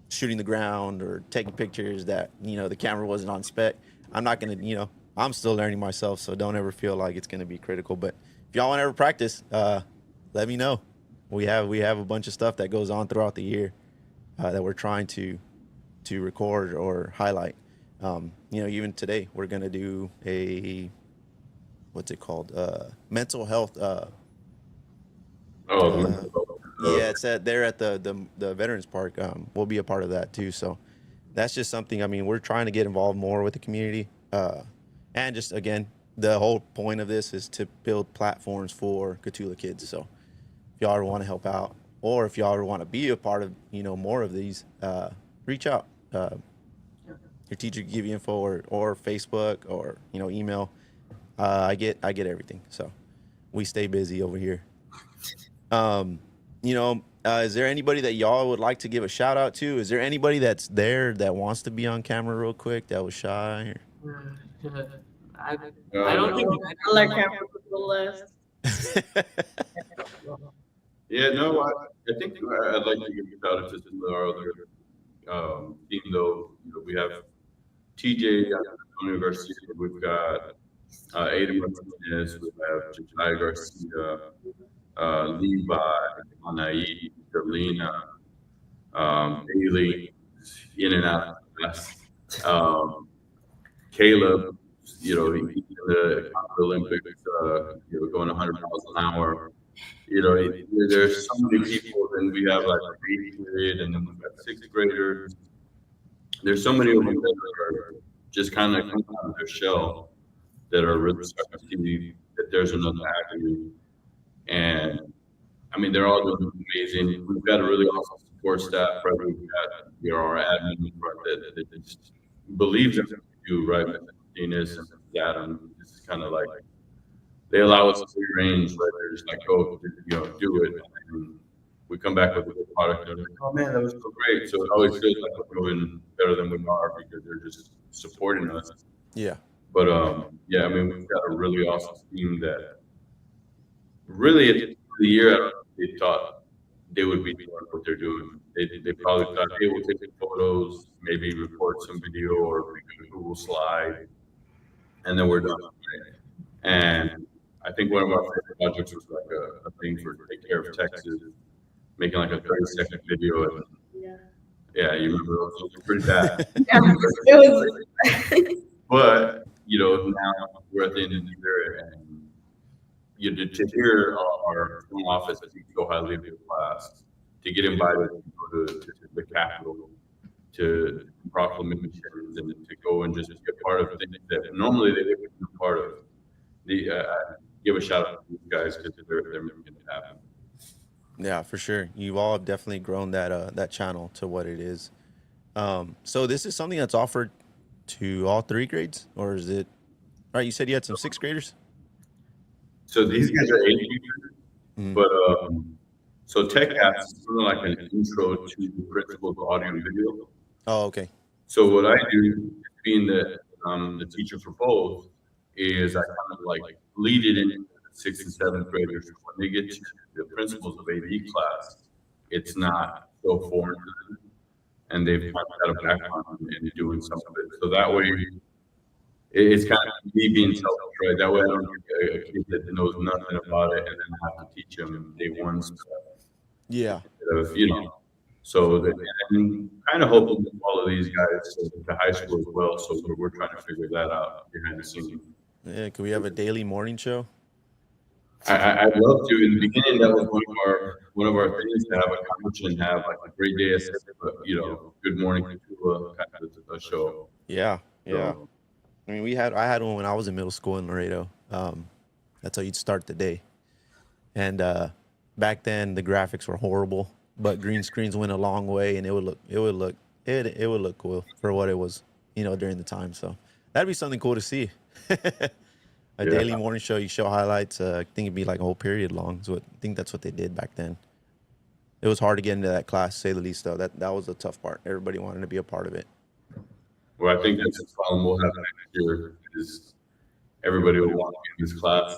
shooting the ground or taking pictures that the camera wasn't on spec. I'm not gonna, I'm still learning myself, so don't ever feel like it's gonna be critical. But if y'all want to ever practice, let me know. We have a bunch of stuff that goes on throughout the year that we're trying to record or highlight. Even today we're gonna do a what's it called? Mental health. Yeah, it's there at the Veterans Park. We'll be a part of that too. So that's just something. I mean, we're trying to get involved more with the community, and just again, the whole point of this is to build platforms for Cotulla kids. So if y'all ever want to help out, or if y'all ever want to be a part of more of these, reach out. Your teacher can give you info or Facebook or email. I get everything. So we stay busy over here. Is there anybody that y'all would like to give a shout out to? Is there anybody that's there that wants to be on camera real quick that was shy? I don't think I like camera people less. Yeah, no, I think I'd like to give a shout out to some of our other, even though we have TJ University. We've got Ada Martinez. We have Josiah Garcia, Levi, Anai, Darlena, Bailey, in and out. Caleb, he's in the Olympics, going 100 miles an hour. There's so many people, and we have like an 8th grade, and then we've got 6th graders. There's so many of them that are just kind of coming out of their shell that are really starting to see that there's another avenue. And I mean, they're all doing amazing. We've got a really awesome support staff. Right? We've got our admin that just believes in what we do, right? Martinez and Adam. This is kind of like they allow us free range, right? They're just like, go, do it. And we come back with a good product. And they're like, oh man, that was so great. So it always feels like we're doing better than we are because they're just supporting us. Yeah. But yeah, I mean, we've got a really awesome team that really at the end of the year, I don't know if they thought they would be doing what they're doing. They probably thought, hey, we'll take some photos, maybe record some video or make a Google slide, and then we're done. Right? And I think one of our favorite projects was like a thing for Take Care of Texas, making like a 30-second video. And yeah, you remember those were pretty bad. Yeah, it was. But now we're at the end of the year, and to hear our home office as we go highly into class, to get invited to go to the Capitol, to proclamations, and to go and just be a part of things that normally they wouldn't be a part of. Give a shout out to these guys because they're making it happen. Yeah, for sure. You all have definitely grown that channel to what it is. So this is something that's offered to all 3 grades, or is it? All right, you said you had some 6th graders. So these guys are 8th graders, but so Tech Apps is sort of like an intro to the principles of audio and video. Oh, okay. So what I do, being the teacher for both, is I kind of like lead it into the 6th and 7th graders. When they get to the principles of AV class, it's not so foreign to them, and they've kind of got a background in doing some of it. So that way, it's kind of me being selfish, right? That way I don't get a kid that knows nothing about it and then have to teach them day one stuff. Yeah. So I'm kind of hoping to follow these guys to high school as well. So we're trying to figure that out behind the scenes. Yeah. Can we have a daily morning show? I'd love to. In the beginning, that was one of our things, to have a coach and have like a great day, but good morning to kind of a show. Yeah. Yeah. So, I mean, I had one when I was in middle school in Laredo. That's how you'd start the day. And back then the graphics were horrible, but green screens went a long way, and it would look cool for what it was, during the time. So that'd be something cool to see. A daily morning show. You show highlights. I think it'd be like a whole period long. So I think that's what they did back then. It was hard to get into that class, to say the least, though. That was the tough part. Everybody wanted to be a part of it. Well, I think that's the problem we'll have next year is everybody will want to be in this class.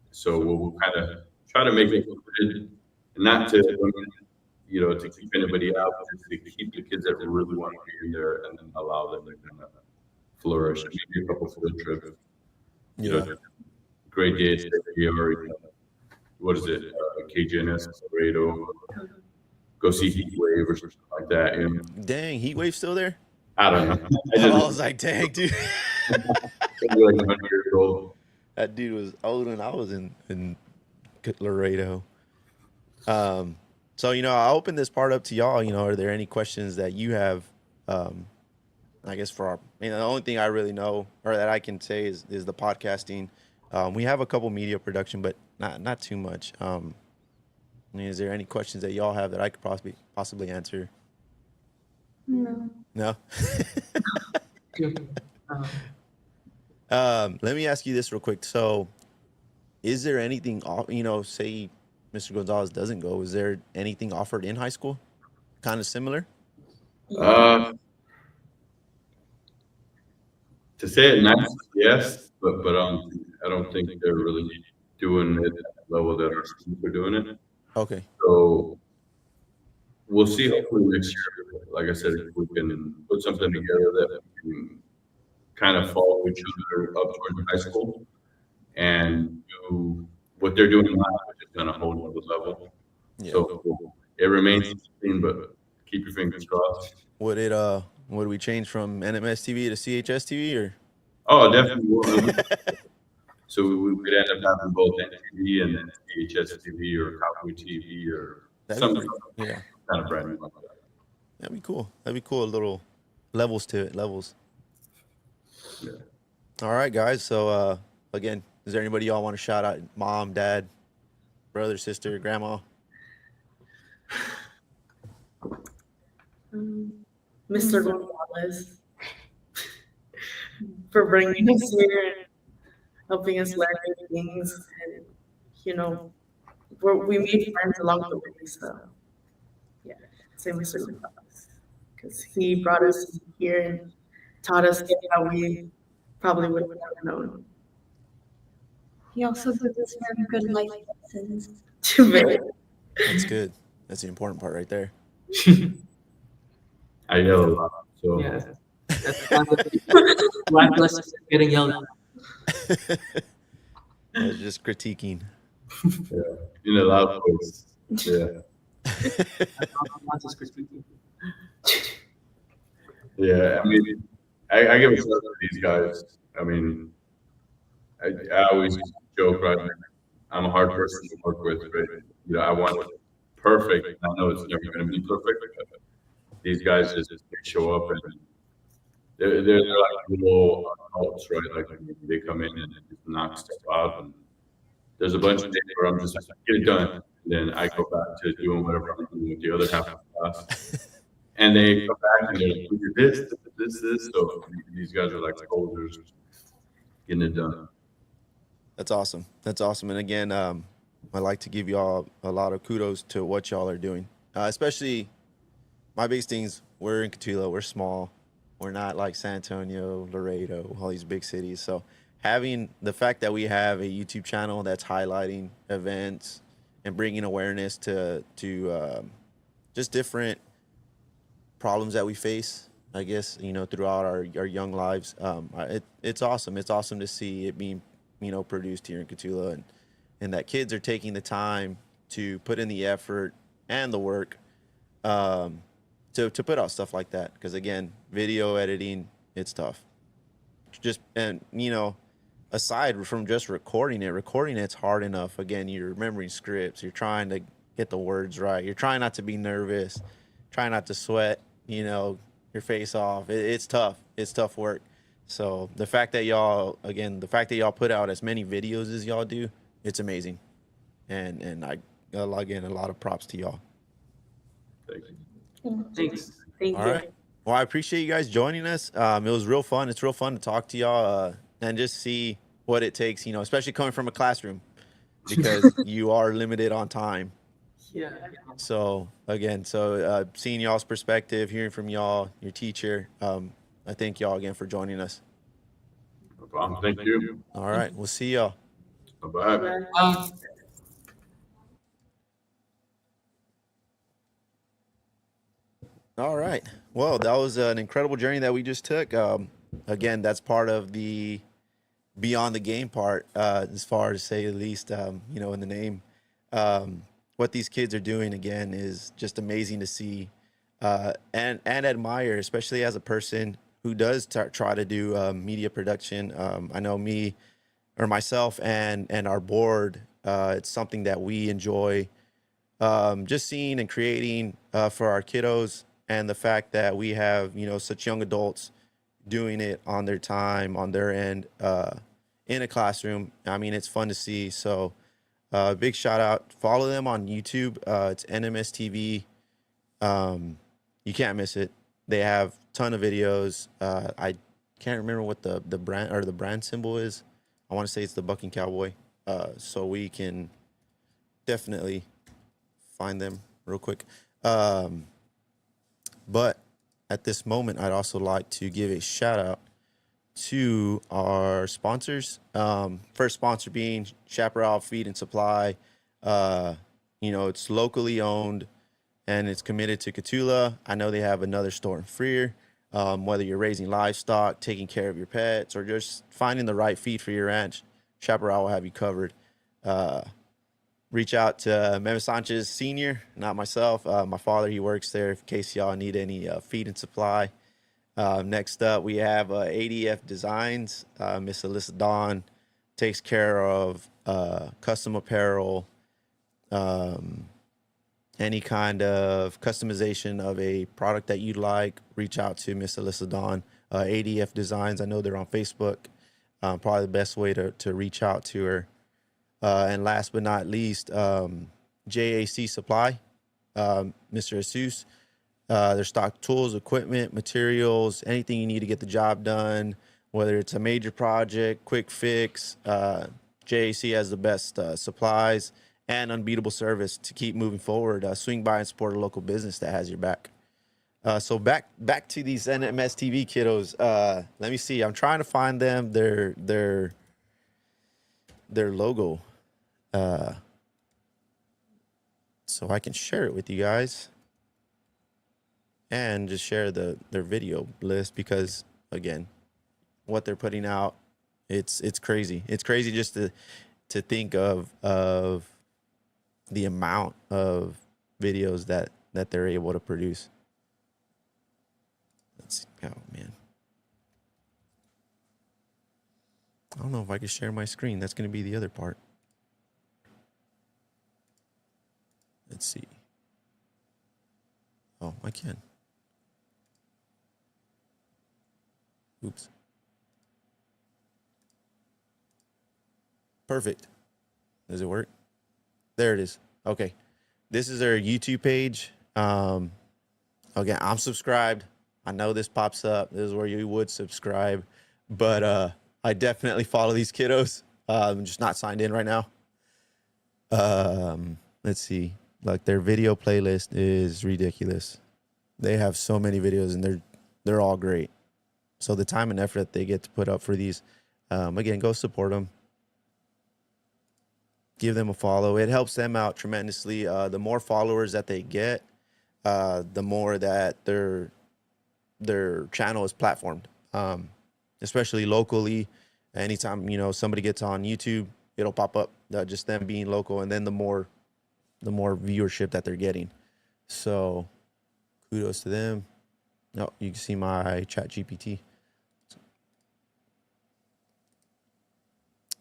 So we'll kind of try to make it good, not to to keep anybody out, but just to keep the kids that really want to be in there and then allow them to kind of flourish. Maybe a couple of field trips. Great days. What is it? KJNS, Laredo. Go see Heat Wave or something like that. Dang, Heat Wave still there? I don't know. I was like, dang, dude. Like 100 years old. That dude was old when I was in Laredo. So, I'll open this part up to y'all. Are there any questions that you have? I guess the only thing I really know or that I can say is the podcasting. We have a couple media production, but not too much. Is there any questions that y'all have that I could possibly answer? No. No? Let me ask you this real quick. So is there anything, say Mr. Gonzalez doesn't go, is there anything offered in high school? Kind of similar? To say it nice, yes, but I don't think they're really doing it at the level that our students are doing it. Okay. So we'll see hopefully next year. Like I said, if we can put something together that we can kind of follow each other up towards high school and do what they're doing now, which is kind of hold to the level. Yeah. So it remains interesting, but keep your fingers crossed. Would we change from NMS TV to CHS TV or? Oh, definitely. So we could end up having both NTV and then CHS TV or Cotulla TV or some Yeah. kind of brand new like that. That'd be cool. That'd be cool. A little levels to it. Levels. Yeah. All right, guys. So again, is there anybody y'all want to shout out? Mom, dad, brother, sister, grandma? Mr. Gonzalez for bringing us here and helping us learn new things, and we made friends along the way. So yeah, say Mr. Gonzalez because he brought us here and taught us things that we probably would have never known. He also gives us very good life lessons. That's good. That's the important part right there. I yell a lot, so Yeah. That's life lessons getting yelled at. Just critiquing. yeah, in a loud voice. Yeah, Not just critiquing. yeah. I mean, I give a shout out to these guys. I mean, I always joke, right? I'm a hard person to work with, but I want it perfect. I know it's never going to be perfect, but these guys just they show up and they're like little adults, right? Like they come in and just knock stuff out. And there's a bunch of days where I'm just like, get it done. And then I go back to doing whatever I'm doing with the other half of the class. And they come back and they're like, look at this. So these guys are like soldiers getting it done. That's awesome. That's awesome. And again, I'd like to give y'all a lot of kudos to what y'all are doing. Especially my biggest things, we're in Cotulla, we're small. We're not like San Antonio, Laredo, all these big cities. So having the fact that we have a YouTube channel that's highlighting events and bringing awareness to just different problems that we face, I guess, throughout our young lives. It's awesome. It's awesome to see it being, produced here in Cotulla and that kids are taking the time to put in the effort and the work to put out stuff like that. Because again, video editing, it's tough. Aside from just recording it's hard enough. Again, you're remembering scripts, you're trying to get the words right, you're trying not to be nervous, trying not to sweat, your face off. It's tough. It's tough work. So the fact that y'all put out as many videos as y'all do, it's amazing. And again, a lot of props to y'all. Thank you. Thanks. Thank All you. right. Well, I appreciate you guys joining us. It was real fun. It's real fun to talk to y'all and just see what it takes, especially coming from a classroom because you are limited on time. Yeah. So again, seeing y'all's perspective, hearing from y'all, your teacher, I thank y'all again for joining us. No problem. Thank you. All right. We'll see y'all. Bye-bye. All right. Well, that was an incredible journey that we just took. Again, that's part of the beyond the game part, as far as say the least, in the name. What these kids are doing, again, is just amazing to see and admire, especially as a person who does try to do media production. I know myself and our board, it's something that we enjoy just seeing and creating for our kiddos. And the fact that we have, such young adults doing it on their time, on their end, in a classroom. I mean, it's fun to see. So big shout out. Follow them on YouTube. It's NMS TV. You can't miss it. They have a ton of videos. I can't remember what the brand or the brand symbol is. I want to say it's the Bucking Cowboy. So we can definitely find them real quick. But at this moment, I'd also like to give a shout out to our sponsors. First sponsor being Chaparral Feed and Supply. It's locally owned and it's committed to Cotulla. I know they have another store in Freer. whether you're raising livestock, taking care of your pets, or just finding the right feed for your ranch, Chaparral will have you covered. Reach out to Memo Sanchez Sr., not myself. My father, he works there in case y'all need any feed and supply. Next up, we have ADF Designs. Miss Alyssa Dawn takes care of custom apparel, any kind of customization of a product that you'd like. Reach out to Miss Alyssa Dawn. ADF Designs, I know they're on Facebook. Probably the best way to reach out to her. And last but not least, JAC Supply, Mr. Jesus. Their stock tools, equipment, materials, anything you need to get the job done, whether it's a major project, quick fix. JAC has the best supplies and unbeatable service to keep moving forward. Swing by and support a local business that has your back. So back to these NMS TV kiddos. Let me see. I'm trying to find them. Their logo. So I can share it with you guys and just share their video list, because again, what they're putting out, it's crazy. It's crazy just to think of the amount of videos that they're able to produce. Let's see. Oh man, I don't know if I can share my screen. That's going to be the other part. Let's see. Oh, I can. Oops. Perfect. Does it work? There it is. Okay. This is their YouTube page. Again, I'm subscribed. I know this pops up. This is where you would subscribe. But I definitely follow these kiddos. I'm just not signed in right now. Let's see. Like, their video playlist is ridiculous. They have so many videos, and they're all great. So the time and effort that they get to put up for these, again, go support them. Give them a follow. It helps them out tremendously. The more followers that they get, the more that their channel is platformed, especially locally. Anytime, somebody gets on YouTube, it'll pop up just them being local, and then the more viewership that they're getting. So kudos to them. Oh, you can see my chat GPT.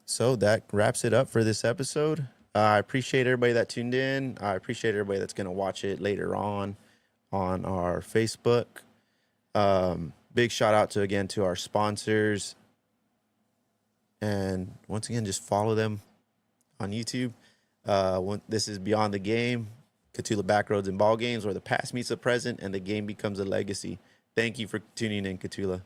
So that wraps it up for this episode. I appreciate everybody that tuned in. I appreciate everybody that's going to watch it later on our Facebook. Big shout out to our sponsors. And once again, just follow them on YouTube. This is Beyond the Game, Cotulla Backroads and Ball Games, where the past meets the present and the game becomes a legacy. Thank you for tuning in, Cotulla.